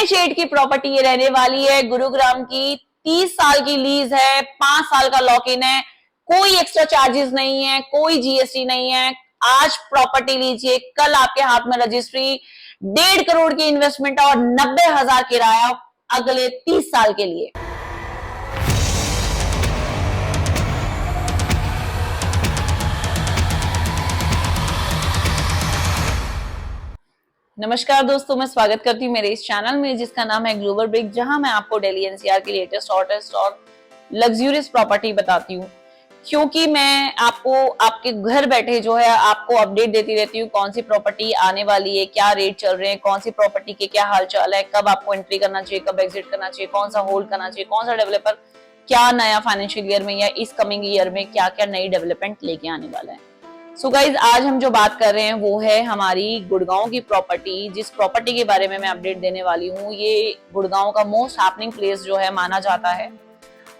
Shade की property ये रहने वाली है। गुरुग्राम की 30 साल की लीज है, 5 साल का लॉक इन है, कोई एक्स्ट्रा चार्जेस नहीं है, कोई जीएसटी नहीं है। आज प्रॉपर्टी लीजिए, कल आपके हाथ में रजिस्ट्री, 1.5 करोड़ की इन्वेस्टमेंट और 90,000 किराया अगले 30 साल के लिए। नमस्कार दोस्तों, मैं स्वागत करती हूँ मेरे इस चैनल में जिसका नाम है ग्लोबल ब्रिक, जहां मैं आपको दिल्ली एनसीआर की लेटेस्ट हॉटेस्ट और लग्जूरियस प्रॉपर्टी बताती हूँ। क्योंकि मैं आपको आपके घर बैठे जो है आपको अपडेट देती रहती हूँ, कौन सी प्रॉपर्टी आने वाली है, क्या रेट चल रहे हैं, कौन सी प्रॉपर्टी के क्या हाल चाल है, कब आपको एंट्री करना चाहिए, कब एग्जिट करना चाहिए, कौन सा होल्ड करना चाहिए, कौन सा डेवलपर क्या नया फाइनेंशियल ईयर में या इस कमिंग ईयर में क्या क्या नई डेवलपमेंट लेके आने वाला है। सो गाइज, आज हम जो बात कर रहे हैं वो है हमारी गुड़गांव की प्रॉपर्टी। जिस प्रॉपर्टी के बारे में मैं अपडेट देने वाली हूँ, ये गुड़गांव का मोस्ट हैपनिंग प्लेस जो है माना जाता है।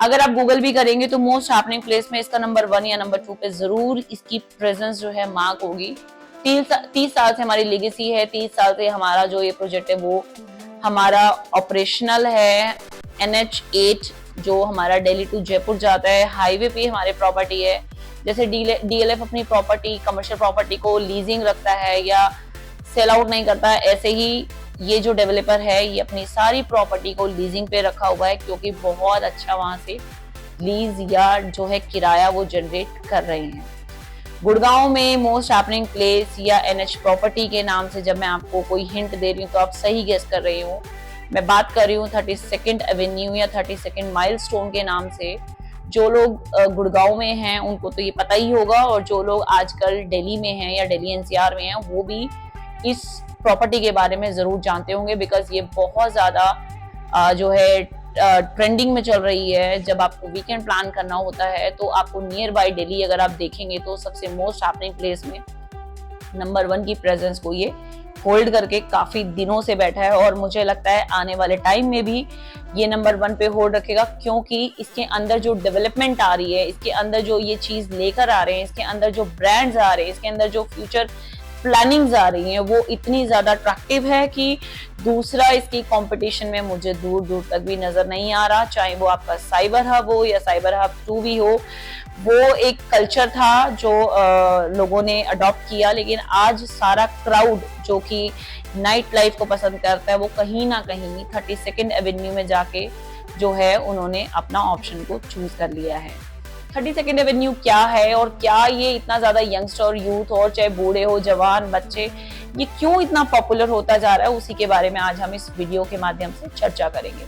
अगर आप गूगल भी करेंगे तो मोस्ट हैपनिंग प्लेस में इसका नंबर 1 या नंबर 2 पे जरूर इसकी प्रेजेंस जो है मार्क होगी। 30 साल से हमारी लेगेसी है, 30 साल से हमारा जो ये प्रोजेक्ट है वो हमारा ऑपरेशनल है। NH8 जो हमारा दिल्ली टू जयपुर जाता है, हाईवे पे हमारे प्रॉपर्टी है। जैसे DLF अपनी प्रॉपर्टी, कमर्शियल प्रॉपर्टी को लीजिंग रखता है या सेल आउट नहीं करता है, ऐसे ही ये जो डेवलपर है ये अपनी सारी प्रॉपर्टी को लीजिंग पे रखा हुआ है, क्योंकि बहुत अच्छा वहां से लीज या जो है किराया वो जनरेट कर रहे हैं। गुड़गांव में मोस्ट हैपनिंग प्लेस या NH प्रॉपर्टी के नाम से जब मैं आपको कोई हिंट दे रही हूँ तो आप सही गेस कर रही हो। मैं बात कर रही हूँ 32nd एवेन्यू या 32nd माइलस्टोन के नाम से। जो लोग गुड़गांव में हैं उनको तो ये पता ही होगा, और जो लोग आजकल दिल्ली में हैं या दिल्ली एनसीआर में हैं वो भी इस प्रॉपर्टी के बारे में जरूर जानते होंगे, बिकॉज ये बहुत ज्यादा जो है ट्रेंडिंग में चल रही है। जब आपको वीकेंड प्लान करना होता है तो आपको नियर बाय दिल्ली अगर आप देखेंगे तो सबसे मोस्ट हैपनिंग प्लेस में नंबर 1 की प्रेजेंस को ये होल्ड करके काफी दिनों से बैठा है, और मुझे लगता है आने वाले टाइम में भी ये नंबर 1 पे होल्ड रखेगा, क्योंकि इसके अंदर जो डेवलपमेंट आ रही है, इसके अंदर जो ये चीज लेकर आ रहे हैं, इसके अंदर जो ब्रांड्स आ रहे हैं, इसके अंदर जो फ्यूचर प्लानिंग्स आ रही हैं वो इतनी ज्यादा अट्रैक्टिव है कि दूसरा इसकी कंपटीशन में मुझे दूर दूर तक भी नजर नहीं आ रहा। चाहे वो आपका साइबर हब हो या साइबर हब 2 भी हो, वो एक कल्चर था जो लोगों ने अडॉप्ट किया, लेकिन आज सारा क्राउड जो कि नाइट लाइफ को पसंद करता है वो कहीं ना कहीं 32nd एवेन्यू में जाके जो है उन्होंने अपना ऑप्शन को चूज कर लिया है। 32nd एवेन्यू क्या है और क्या ये इतना ज्यादा यंगस्टर, यूथ और चाहे बूढ़े हो, जवान, बच्चे, ये क्यों इतना पॉपुलर होता जा रहा है, उसी के बारे में आज हम इस वीडियो के माध्यम से चर्चा करेंगे।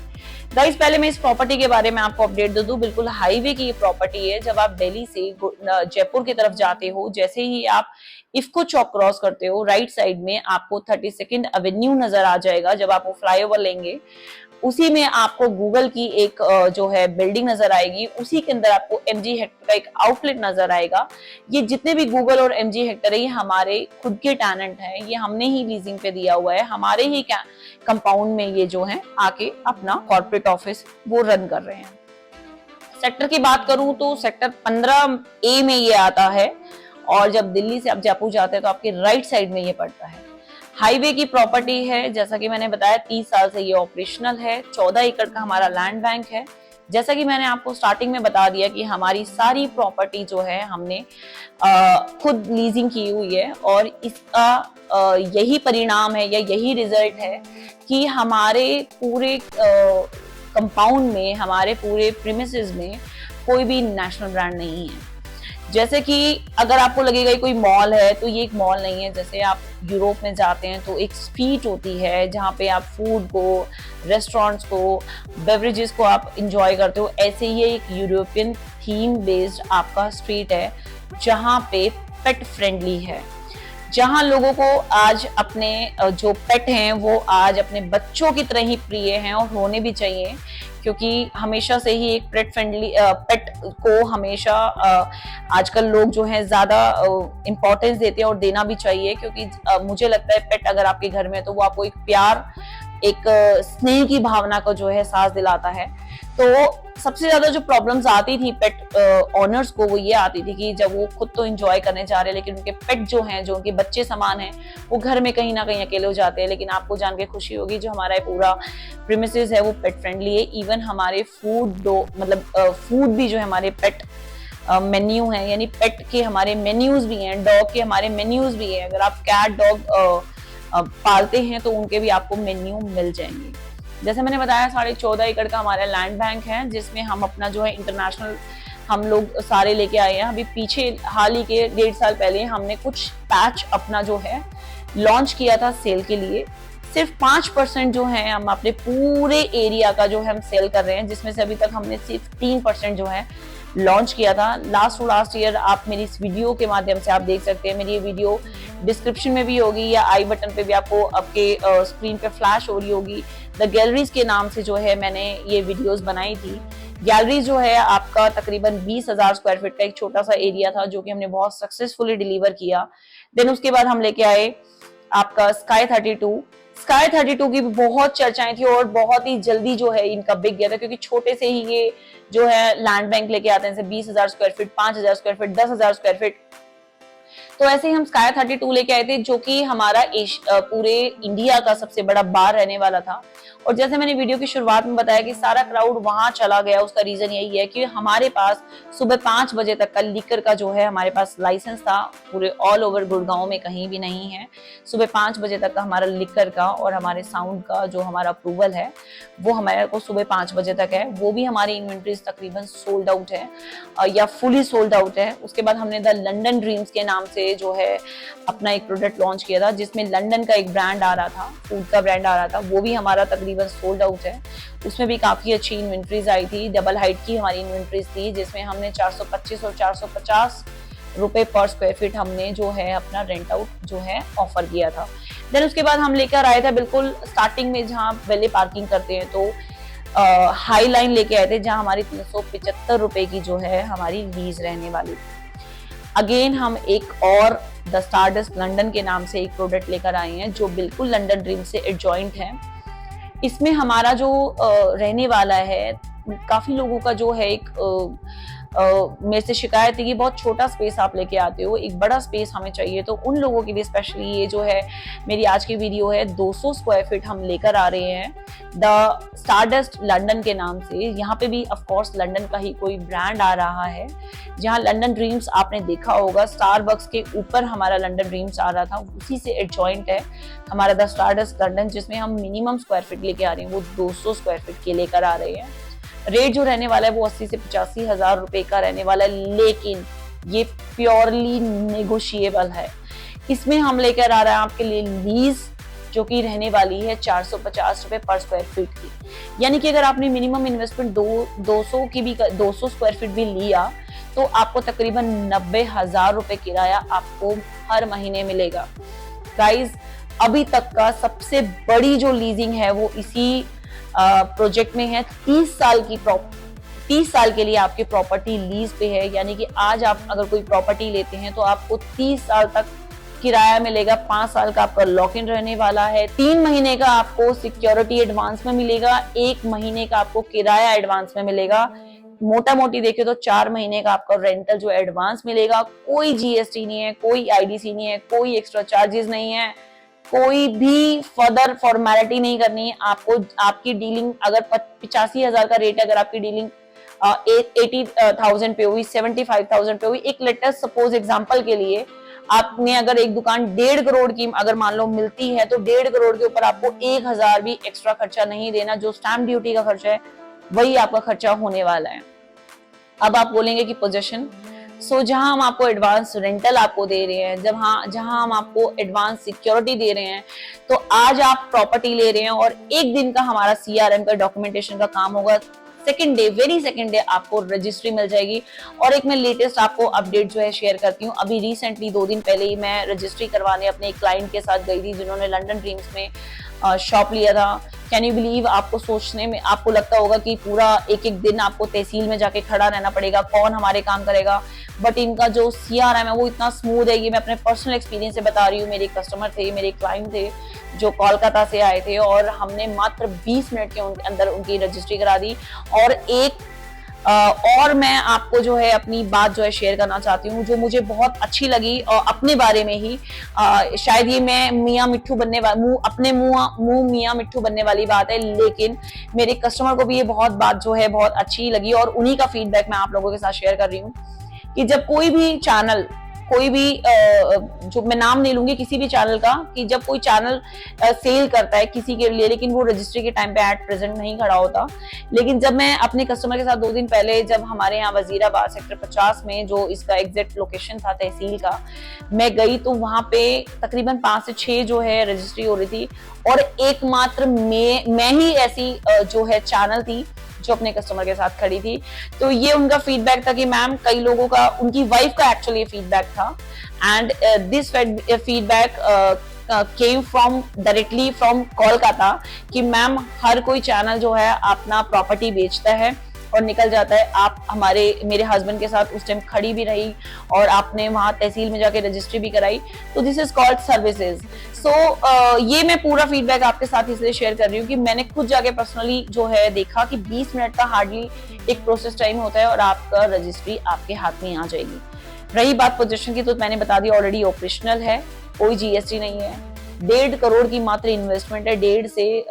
गाइस, पहले मैं इस प्रॉपर्टी के बारे में आपको अपडेट दे दूं। बिल्कुल हाईवे की ये प्रॉपर्टी है। जब आप दिल्ली से जयपुर की तरफ जाते हो, जैसे ही आप इफ्को चौक क्रॉस करते हो, राइट साइड में आपको 32nd एवेन्यू नजर आ जाएगा। जब आप वो फ्लाईओवर लेंगे, उसी में आपको गूगल की एक जो है बिल्डिंग नजर आएगी, उसी के अंदर आपको MG हेक्टर का एक आउटलेट नजर आएगा। ये जितने भी गूगल और MG हेक्टर है ये हमारे खुद के टैलेंट हैं, ये हमने ही लीजिंग पे दिया हुआ है, हमारे ही कंपाउंड में ये जो है आके अपना कॉर्पोरेट ऑफिस वो रन कर रहे हैं। सेक्टर की बात करूं तो सेक्टर 15A में ये आता है, और जब दिल्ली से आप जयपुर जाते हैं तो आपके राइट साइड में ये पड़ता है। हाईवे की प्रॉपर्टी है, जैसा कि मैंने बताया 30 साल से ये ऑपरेशनल है। 14 एकड़ का हमारा लैंड बैंक है। जैसा कि मैंने आपको स्टार्टिंग में बता दिया कि हमारी सारी प्रॉपर्टी जो है हमने खुद लीजिंग की हुई है, और इसका यही परिणाम है या यही रिजल्ट है कि हमारे पूरे कंपाउंड में, हमारे पूरे प्रीमिसेस में कोई भी नेशनल ब्रांड नहीं है। जैसे कि अगर आपको लगेगा कोई मॉल है, तो ये एक मॉल नहीं है। जैसे आप यूरोप में जाते हैं तो एक स्ट्रीट होती है जहाँ पे आप फूड को, रेस्टोरेंट्स को, बेवरेजेस को आप इंजॉय करते हो, ऐसे ही एक यूरोपियन थीम बेस्ड आपका स्ट्रीट है जहाँ पे पेट फ्रेंडली है, जहाँ लोगों को आज अपने जो पेट हैं वो आज अपने बच्चों की तरह ही प्रिय हैं, और होने भी चाहिए, क्योंकि हमेशा से ही एक पेट फ्रेंडली पेट को हमेशा आजकल लोग जो हैं ज्यादा इम्पोर्टेंस देते हैं, और देना भी चाहिए, क्योंकि मुझे लगता है पेट अगर आपके घर में है तो वो आपको एक प्यार, एक स्नेह की भावना को जो है एहसास दिलाता है। तो सबसे ज्यादा जो प्रॉब्लम्स आती थी पेट ऑनर्स को, वो ये आती थी कि जब वो खुद तो एंजॉय करने जा रहे हैं लेकिन उनके पेट जो हैं, जो उनके बच्चे समान हैं, वो घर में कहीं ना कहीं अकेले हो जाते हैं। लेकिन आपको जान के खुशी होगी, जो हमारा पूरा प्रीमिसेस है वो पेट फ्रेंडली है। इवन हमारे फूड भी जो है हमारे पेट मेन्यू है, यानी पेट के हमारे मेन्यूज भी हैं, डॉग के हमारे मेन्यूज भी हैं। अगर आप कैट डॉग पालते हैं तो उनके भी आपको मेन्यू मिल जाएंगे। जैसे मैंने बताया 14.5 एकड़ का हमारा लैंड बैंक है, जिसमें हम अपना जो है इंटरनेशनल हम लोग सारे लेके आए हैं। अभी पीछे हाल ही के 1.5 साल पहले हमने कुछ पैच अपना जो है लॉन्च किया था सेल के लिए। सिर्फ 5% जो है हम अपने पूरे एरिया का जो है हम सेल कर रहे हैं, जिसमें से अभी तक हमने सिर्फ 3% जो है लॉन्च किया था लास्ट ईयर। आप मेरी इस वीडियो के माध्यम से आप देख सकते हैं। मेरी ये वीडियो डिस्क्रिप्शन में भी होगी या आई बटन पे भी आपको आपके स्क्रीन पे फ्लैश हो रही होगी। द गैलरीज के नाम से जो है मैंने ये वीडियोस बनाई थी। गैलरी जो है आपका तकरीबन 20,000 स्क्वायर फीट का एक छोटा सा एरिया था, जो कि हमने बहुत सक्सेसफुली डिलीवर किया। देन उसके बाद हम लेके आए आपका स्काई 32 की भी बहुत चर्चाएं थी और बहुत ही जल्दी जो है इनका बिक गया था, क्योंकि छोटे से ही ये जो है लैंड बैंक लेके आते हैं, 20,000 square feet, 5,000 square feet, 10,000 square feet. तो ऐसे ही हम स्काई 32 लेके आए थे, जो कि हमारा पूरे इंडिया का सबसे बड़ा बार रहने वाला था। और जैसे मैंने वीडियो की शुरुआत में बताया कि सारा क्राउड वहां चला गया, उसका रीजन यही है कि हमारे पास सुबह 5 बजे तक का लिकर का जो है हमारे पास लाइसेंस था। पूरे ऑल ओवर गुड़गांव में कहीं भी नहीं है। सुबह 5 बजे तक का हमारा लिकर का और हमारे साउंड का जो हमारा अप्रूवल है वो हमारे को सुबह 5 बजे तक है। वो भी हमारी इन्वेंट्रीज तकरीबन सोल्ड आउट है या फुली सोल्ड आउट है। उसके बाद हमने द लंडन ड्रीम्स के नाम से जो है अपना एक प्रोडक्ट लॉन्च किया था, जिसमें लंदन का एक ब्रांड आ रहा था, फूड का ब्रांड आ रहा था। वो भी हमारा तकरीबन सोल्ड आउट है। उसमें भी काफी अच्छी इन्वेंट्रीज आई थी। डबल हाइट की हमारी इन्वेंट्रीज थी, जिसमें हमने 425 और 450 रुपए पर स्क्वायर फीट हमने जो है अपना रेंट आउट जो है ऑफर किया था। देन उसके बाद हम लेकर आए थे बिल्कुल स्टार्टिंग में, जहाँ पहले पार्किंग करते हैं तो हाई लाइन लेके आए थे, जहाँ हमारी 375 रुपए की जो है हमारी लीज रहने वाली थी। अगेन हम एक और द स्टारडस्ट लंदन के नाम से एक प्रोडक्ट लेकर आए हैं, जो बिल्कुल लंदन ड्रीम से एडजॉइंट है। इसमें हमारा जो रहने वाला है, काफी लोगों का जो है एक मेरे से शिकायत है कि बहुत छोटा स्पेस आप लेके आते हो, एक बड़ा स्पेस हमें चाहिए। तो उन लोगों के लिए स्पेशली ये जो है मेरी आज की वीडियो है, 200 स्क्वायर फीट हम लेकर आ रहे हैं द स्टारडस्ट लंदन के नाम से। यहाँ पे भी ऑफ कोर्स लंदन का ही कोई ब्रांड आ रहा है, जहाँ लंदन ड्रीम्स आपने देखा होगा स्टारबक्स के ऊपर हमारा लंदन ड्रीम्स आ रहा था, उसी से एडजॉइंट है हमारा द स्टारडस्ट लंदन, जिसमें हम मिनिमम स्क्वायर फीट लेके आ रहे हैं वो 200 स्क्वायर फीट के लेकर आ रहे हैं। रेट जो रहने वाला है वो 80 से 85 हजार रुपए का रहने वाला है, लेकिन ये प्योरली नेगोशिएबल है। इसमें हम लेकर आ रहे हैं आपके लिए लीज, जो कि रहने वाली है 450 रुपए पर स्क्वायर फीट की। यानी कि अगर आपने मिनिमम इन्वेस्टमेंट 200 स्क्वायर फीट भी लिया तो आपको तकरीबन 90,000 रुपए किराया आपको हर महीने मिलेगा। गाइस, अभी तक का सबसे बड़ी जो लीजिंग है वो इसी प्रोजेक्ट में है। 30 साल के लिए आपकी प्रॉपर्टी लीज पे है, यानी कि आज आप अगर कोई प्रॉपर्टी लेते हैं तो आपको 30 साल तक किराया मिलेगा। 5 साल का आपका लॉक इन रहने वाला है। 3 महीने का आपको सिक्योरिटी एडवांस में मिलेगा, 1 महीने का आपको किराया एडवांस में मिलेगा। मोटा मोटी देखिए तो 4 महीने का आपका रेंटल जो एडवांस मिलेगा। कोई जीएसटी नहीं है, कोई आईडीसी नहीं है, कोई एक्स्ट्रा चार्जेस नहीं है, कोई भी फर्दर फॉर्मेलिटी नहीं करनी है आपको। आपकी डीलिंग अगर 85,000 का रेट है, अगर आपकी डीलिंग 80,000 पे हुई, 75,000 पे हुई, एक लेटेस्ट सपोज एग्जांपल के लिए आपने अगर एक दुकान 1.5 करोड़ की अगर मान लो मिलती है, तो 1.5 करोड़ के ऊपर आपको 1,000 भी एक्स्ट्रा खर्चा नहीं देना। जो स्टैंप ड्यूटी का खर्चा है वही आपका खर्चा होने वाला है। अब आप बोलेंगे कि पोजीशन, जहां हम आपको एडवांस रेंटल आपको दे रहे हैं, जहां हम आपको एडवांस सिक्योरिटी दे रहे हैं, तो आज आप प्रॉपर्टी ले रहे हैं और एक दिन का हमारा सीआरएम का डॉक्यूमेंटेशन का काम होगा। वेरी सेकंड डे आपको रजिस्ट्री मिल जाएगी। और एक मैं लेटेस्ट आपको अपडेट जो है शेयर करती हूँ। अभी रिसेंटली 2 दिन पहले ही मैं रजिस्ट्री करवाने अपने एक क्लाइंट के साथ गई थी, जिन्होंने लंदन ड्रीम्स में शॉप लिया था। कैन यू बिलीव, आपको सोचने में आपको लगता होगा कि पूरा एक दिन आपको तहसील में जाके खड़ा रहना पड़ेगा, कौन हमारे काम करेगा, बट इनका जो सीआरएम है वो इतना स्मूथ है। ये मैं अपने पर्सनल एक्सपीरियंस से बता रही हूँ। मेरे कस्टमर थे, मेरे क्लाइंट थे जो कोलकाता से आए थे, और हमने मात्र 20 मिनट के अंदर उनकी रजिस्ट्री करा दी। और एक और मैं आपको जो है अपनी बात जो है शेयर करना चाहती हूँ जो मुझे बहुत अच्छी लगी और अपने बारे में ही। शायद ये मैं मियाँ मिट्ठू बनने वाली अपने मुंह मियाँ मिट्ठू बनने वाली बात है, लेकिन मेरे कस्टमर को भी ये बात जो है बहुत अच्छी लगी और उन्हीं का फीडबैक मैं आप लोगों के साथ शेयर कर रही हूँ कि जब कोई भी चैनल, कोई भी जो मैं नाम नहीं लूंगी किसी भी चैनल का, कि जब कोई चैनल सेल करता है किसी के लिए, लेकिन वो रजिस्ट्री के टाइम पे एड प्रेजेंट नहीं खड़ा होता, लेकिन जब मैं अपने कस्टमर के साथ 2 दिन पहले जब हमारे यहाँ वजीराबाद सेक्टर 50 में जो इसका एग्जैक्ट लोकेशन था तहसील का, मैं गई तो वहां पे तकरीबन 5 से 6 जो है रजिस्ट्री हो रही थी और एकमात्र मैं ही ऐसी जो है चैनल थी जो अपने कस्टमर के साथ खड़ी थी। तो ये उनका फीडबैक था कि मैम, कई लोगों का, उनकी वाइफ का एक्चुअली फीडबैक था and this feedback came from directly from Kolkata कि मैम हर कोई चैनल जो है अपना प्रॉपर्टी बेचता है और निकल जाता है, आप मेरे हस्बैंड के साथ उस टाइम खड़ी भी रही और आपने वहां तहसील में जाके रजिस्ट्री भी कराई, तो दिस इज कॉल्ड सर्विसेज। सो ये मैं पूरा फीडबैक आपके साथ इसलिए शेयर कर रही हूँ कि मैंने खुद जाके पर्सनली जो है देखा कि 20 मिनट का हार्डली एक प्रोसेस टाइम होता है और आपका रजिस्ट्री आपके हाथ में आ जाएगी। रही बात पोजीशन की, तो मैंने बता दिया ऑलरेडी ऑपरेशनल है, कोई जीएसटी नहीं है, 1.5 करोड़ की मात्र इन्वेस्टमेंट है, 1.5 से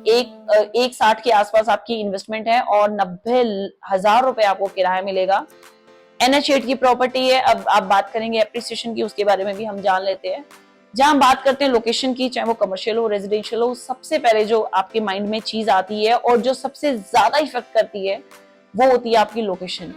1.60 के आसपास आपकी इन्वेस्टमेंट है और 90,000 रुपए आपको किराया मिलेगा। NH8 की प्रॉपर्टी है। अब आप बात करेंगे एप्रिसिएशन की, उसके बारे में भी हम जान लेते हैं। जहां बात करते हैं लोकेशन की, चाहे वो कमर्शियल हो रेजिडेंशियल हो, सबसे पहले जो आपके माइंड में चीज आती है और जो सबसे ज्यादा इफेक्ट करती है वो होती है आपकी लोकेशन।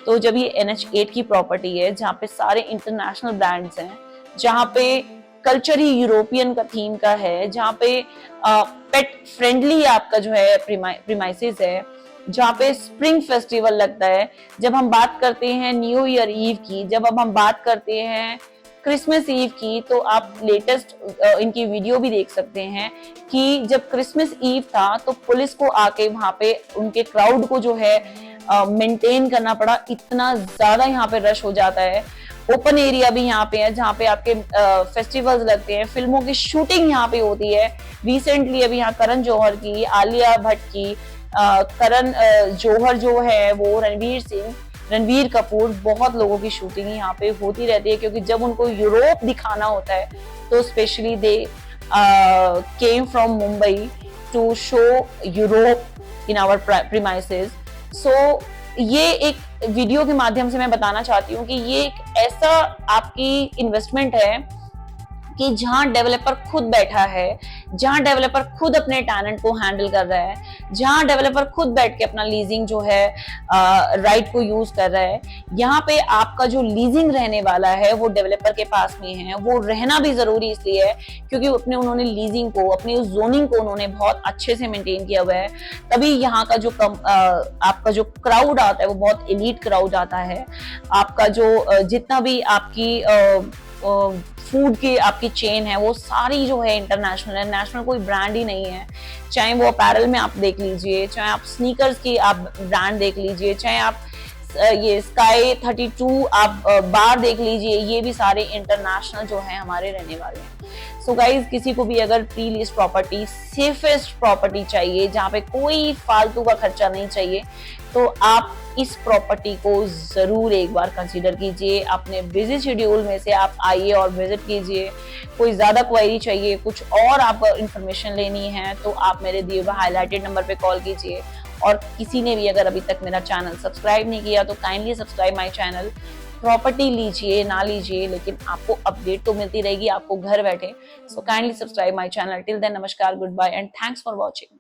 तो जब ये NH8 की प्रॉपर्टी है जहाँ पे सारे इंटरनेशनल ब्रांड्स हैं, जहाँ पे कल्चर ही यूरोपियन का थीम का है, जहाँ पे पेट फ्रेंडली आपका जो है प्रीमाइसेस है, जहाँ पे स्प्रिंग फेस्टिवल लगता है, जब हम बात करते हैं न्यू ईयर ईव की, जब अब हम बात करते हैं क्रिसमस ईव की, तो आप लेटेस्ट इनकी वीडियो भी देख सकते हैं कि जब क्रिसमस ईव था तो पुलिस को आके वहां पे उनके क्राउड को जो है मेंटेन करना पड़ा, इतना ज्यादा यहाँ पे रश हो जाता है। ओपन एरिया भी यहाँ पे है जहाँ पे आपके फेस्टिवल्स लगते हैं, फिल्मों की शूटिंग यहाँ पे होती है। रिसेंटली अभी यहाँ करण जौहर की, आलिया भट्ट की, करण जौहर जो है वो रणवीर सिंह, रणवीर कपूर, बहुत लोगों की शूटिंग यहाँ पे होती रहती है, क्योंकि जब उनको यूरोप दिखाना होता है तो specially they came from Mumbai to show Europe in our premises. So ये एक वीडियो के माध्यम से मैं बताना चाहती हूँ कि ये एक ऐसा आपकी इन्वेस्टमेंट है कि जहां डेवलपर खुद बैठा है, जहां डेवलपर खुद अपने टैलेंट को हैंडल कर रहा है, जहां डेवलपर खुद बैठ के अपना लीजिंग जो है राइट को यूज कर रहा है, यहाँ पे आपका जो लीजिंग रहने वाला है वो डेवलपर के पास में है। वो रहना भी जरूरी इसलिए है क्योंकि उन्होंने लीजिंग को, अपनी उस जोनिंग को उन्होंने बहुत अच्छे से मेंटेन किया हुआ है, तभी यहाँ का जो आपका जो क्राउड आता है वो बहुत एलीट क्राउड आता है। आपका जो जितना भी आपकी फूड की आपकी चेन है वो सारी जो है इंटरनेशनल है, नेशनल कोई ब्रांड ही नहीं है। चाहे वो अपैरल में आप देख लीजिए, चाहे आप स्नीकर्स की आप ब्रांड देख लीजिए, चाहे आप ये स्काई 32 आप बार देख लीजिए, ये भी सारे इंटरनेशनल जो है हमारे रहने वाले हैं। सो गाइज, किसी को भी अगर pre lease property, safest property चाहिए जहाँ पे कोई फालतू का खर्चा नहीं चाहिए, तो आप इस प्रॉपर्टी को जरूर एक बार कंसीडर कीजिए। अपने बिजी शेड्यूल में से आप आइए और विजिट कीजिए। कोई ज्यादा क्वेरी चाहिए, कुछ और आपको इंफॉर्मेशन लेनी है, तो आप मेरे दिए हुए हाईलाइटेड नंबर पे कॉल कीजिए। और किसी ने भी अगर अभी तक मेरा चैनल सब्सक्राइब नहीं किया तो kindly subscribe my channel. Property लीजिए ना लीजिए, लेकिन आपको अपडेट तो मिलती रहेगी आपको घर बैठे। So kindly subscribe my channel. Till then, नमस्कार, good bye and thanks for watching.